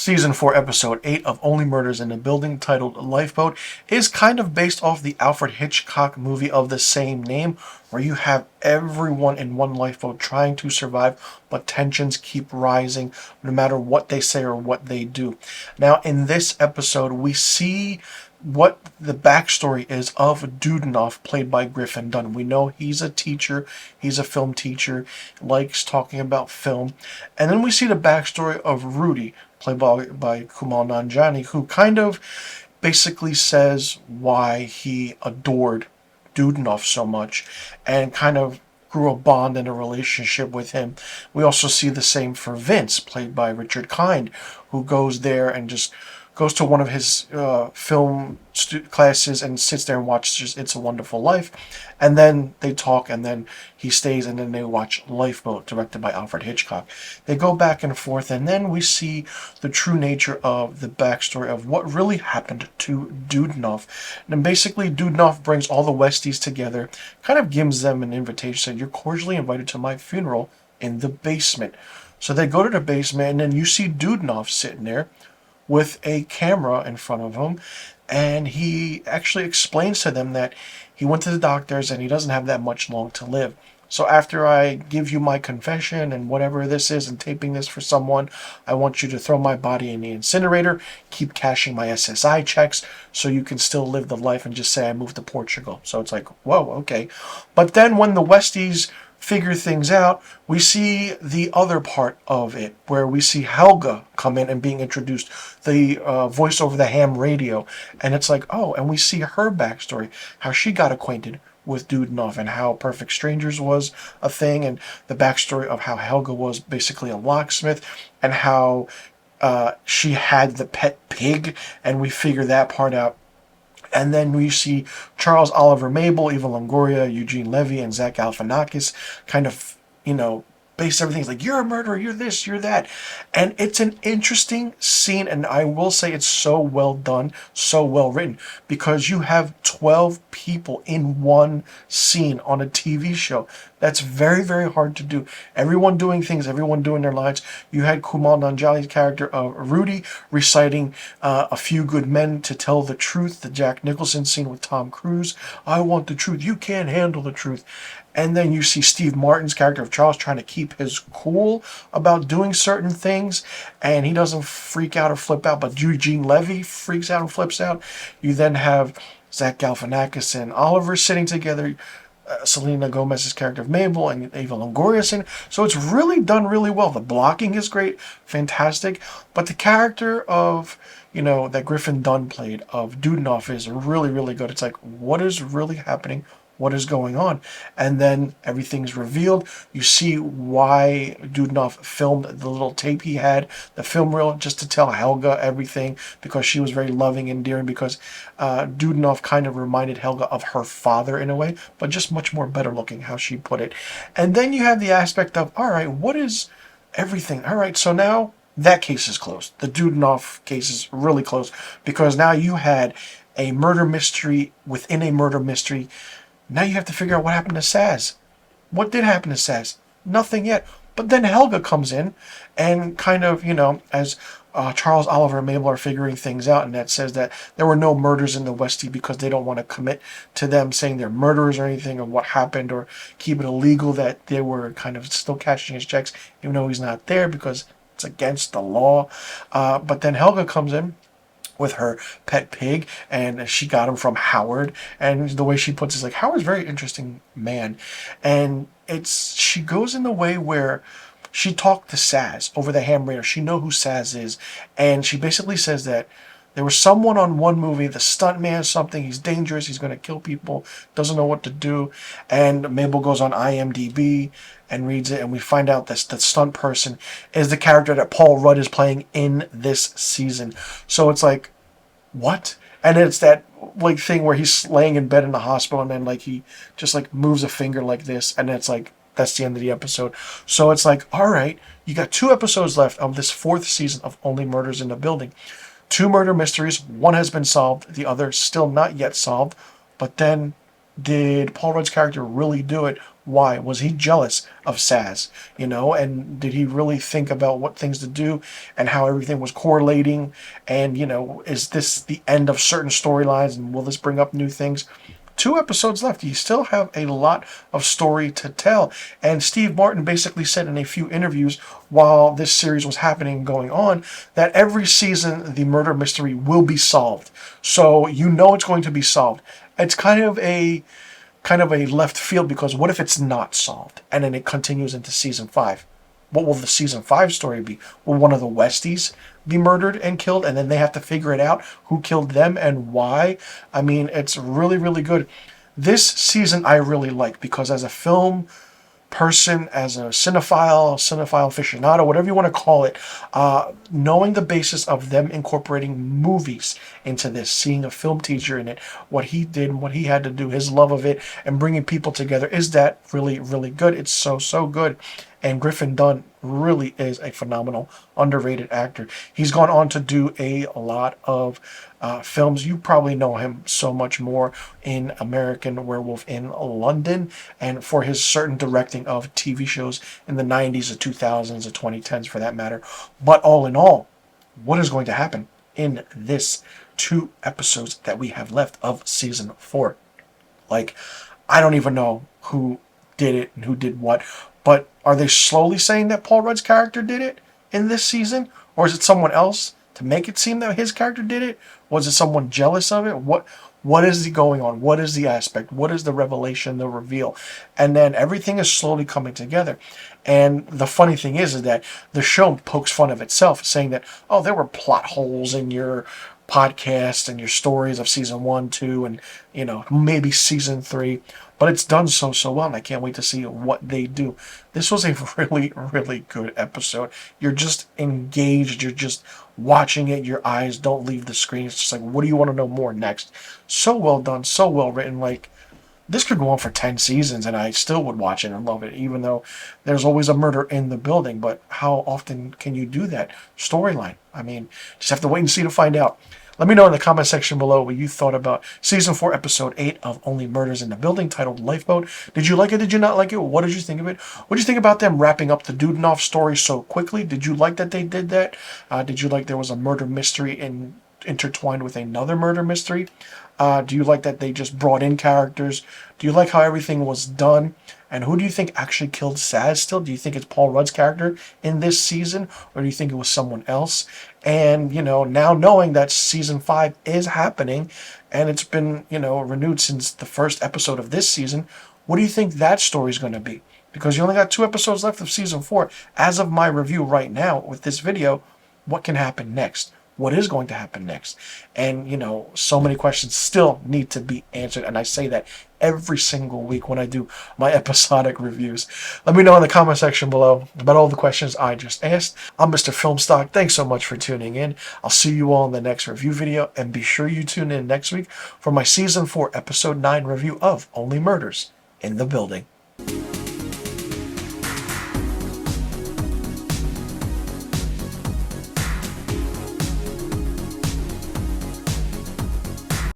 Season 4, Episode 8 of Only Murders in the Building, titled Lifeboat, is kind of based off the Alfred Hitchcock movie of the same name, where you have everyone in one lifeboat trying to survive, but tensions keep rising no matter what they say or what they do. Now, in this episode, we see what the backstory is of Dudenoff, played by Griffin Dunn. We know he's a teacher, he's a film teacher, likes talking about film. And then we see the backstory of Rudy, played by Kumail Nanjiani, who kind of basically says why he adored Dudenoff so much and kind of grew a bond and a relationship with him. We also see the same for Vince, played by Richard Kind, who goes there and just goes to one of his film classes and sits there and watches It's a Wonderful Life. And then they talk, and then he stays, and then they watch Lifeboat, directed by Alfred Hitchcock. They go back and forth, and then we see the true nature of the backstory of what really happened to Dudenoff. And basically, Dudenoff brings all the Westies together, kind of gives them an invitation, said, "You're cordially invited to my funeral in the basement." So they go to the basement, and then you see Dudenoff sitting there with a camera in front of him, and he actually explains to them that he went to the doctors and he doesn't have that much long to live. So after I give you my confession and whatever this is and taping this for someone, I want you to throw my body in the incinerator, keep cashing my SSI checks so you can still live the life and just say I moved to Portugal. So it's like, whoa, okay. But then when the Westies figure things out, we see the other part of it, where we see Helga come in and being introduced, the voice over the ham radio, and it's like, oh, and we see her backstory, how she got acquainted with Dudenoff and how Perfect Strangers was a thing, and the backstory of how Helga was basically a locksmith, and how she had the pet pig, and we figure that part out. And then we see Charles Oliver Mabel, Eva Longoria, Eugene Levy, and Zach Galifianakis kind of, base everything. It's like, you're a murderer, you're this, you're that. And it's an interesting scene, and I will say it's so well done, so well written, because you have 12 people in one scene on a TV show. That's very, very hard to do. Everyone doing things, everyone doing their lines. You had Kumail Nanjiani's character of Rudy reciting A Few Good Men to Tell the Truth, the Jack Nicholson scene with Tom Cruise. I want the truth, you can't handle the truth. And then you see Steve Martin's character of Charles trying to keep his cool about doing certain things, and he doesn't freak out or flip out, but Eugene Levy freaks out and flips out. You then have Zach Galifianakis and Oliver sitting together, Selena Gomez's character of Mabel and Eva Longoria sitting. So it's really done really well. The blocking is great, fantastic, but the character of, that Griffin Dunn played of Dudenoff is really, really good. It's like, what is really happening? What is going on? And then everything's revealed. You see why Dudenoff filmed the little tape he had, the film reel, just to tell Helga everything, because she was very loving and endearing, because Dudenoff kind of reminded Helga of her father in a way, but just much more better looking, how she put it. And then you have the aspect of, all right, what is everything? All right, so now that case is closed. The Dudenoff case is really closed, because now you had a murder mystery within a murder mystery. Now you have to figure out what happened to Saz. What did happen to Saz? Nothing yet. But then Helga comes in and kind of, as Charles Oliver and Mabel are figuring things out, and that says that there were no murders in the Westie because they don't want to commit to them saying they're murderers or anything, or what happened, or keep it illegal that they were kind of still cashing his checks even though he's not there because it's against the law. But then Helga comes in with her pet pig, and she got him from Howard, and the way she puts it is like, Howard's a very interesting man, and she goes in the way where she talked to Saz over the ham radio. She know who Saz is, and she basically says that there was someone on one movie, the stunt man something, he's dangerous, he's going to kill people, doesn't know what to do, and Mabel goes on IMDb and reads it, and we find out that the stunt person is the character that Paul Rudd is playing in this season. So it's like, what? And it's that thing where he's laying in bed in the hospital, and then he just moves a finger like this, and it's like, that's the end of the episode. So it's like, all right, you got 2 episodes left of this 4th season of Only Murders in the Building. 2 murder mysteries, one has been solved, the other still not yet solved. But then, did Paul Rudd's character really do it, Why? Was he jealous of Saz? And did he really think about what things to do and how everything was correlating? And, is this the end of certain storylines and will this bring up new things? 2 episodes left. You still have a lot of story to tell. And Steve Martin basically said in a few interviews while this series was happening and going on that every season the murder mystery will be solved. So it's going to be solved. It's kind of a left field because what if it's not solved and then it continues into season 5? What will the season 5 story be? Will one of the Westies be murdered and killed and then they have to figure it out who killed them and why? I mean, it's really, really good. This season I really like because as a film person, as a cinephile aficionado, whatever you want to call it, knowing the basis of them incorporating movies into this, seeing a film teacher in it, what he did, what he had to do, his love of it, and bringing people together, is that really, really good. It's so, so good. And Griffin Dunn really is a phenomenal, underrated actor. He's gone on to do a lot of films. You probably know him so much more in American Werewolf in London and for his certain directing of TV shows in the 90s, the 2000s, the 2010s for that matter. But all in all, what is going to happen in this 2 episodes that we have left of season 4? Like, I don't even know who did it and who did what. But are they slowly saying that Paul Rudd's character did it in this season? Or is it someone else to make it seem that his character did it? Was it someone jealous of it? What is going on? What is the aspect? What is the revelation, the reveal? And then everything is slowly coming together. And the funny thing is that the show pokes fun of itself, saying that, oh, there were plot holes in your podcast and your stories of season 1, 2, and maybe season 3, but it's done so well, and I can't wait to see what they do. This was a really, really good episode. You're just engaged. You're just watching it. Your eyes don't leave the screen. It's just like, what do you want to know more next? So well done, so well written. Like, this could go on for 10 seasons, and I still would watch it and love it, even though there's always a murder in the building. But how often can you do that storyline? I mean, just have to wait and see to find out. Let me know in the comment section below what you thought about Season 4, Episode 8 of Only Murders in the Building, titled Lifeboat. Did you like it? Did you not like it? What did you think of it? What did you think about them wrapping up the Dudenoff story so quickly? Did you like that they did that? Did you like there was a murder mystery intertwined with another murder mystery? Do you like that they just brought in characters? Do you like how everything was done? And who do you think actually killed Saz still? Do you think it's Paul Rudd's character in this season? Or do you think it was someone else? And, now knowing that season 5 is happening and it's been, renewed since the first episode of this season, what do you think that story is going to be? Because you only got 2 episodes left of season 4. As of my review right now with this video, what can happen next? What is going to happen next? And, so many questions still need to be answered. And I say that every single week when I do my episodic reviews. Let me know in the comment section below about all the questions I just asked. I'm Mr. Filmstock. Thanks so much for tuning in. I'll see you all in the next review video. And be sure you tune in next week for my Season 4, Episode 9 review of Only Murders in the Building.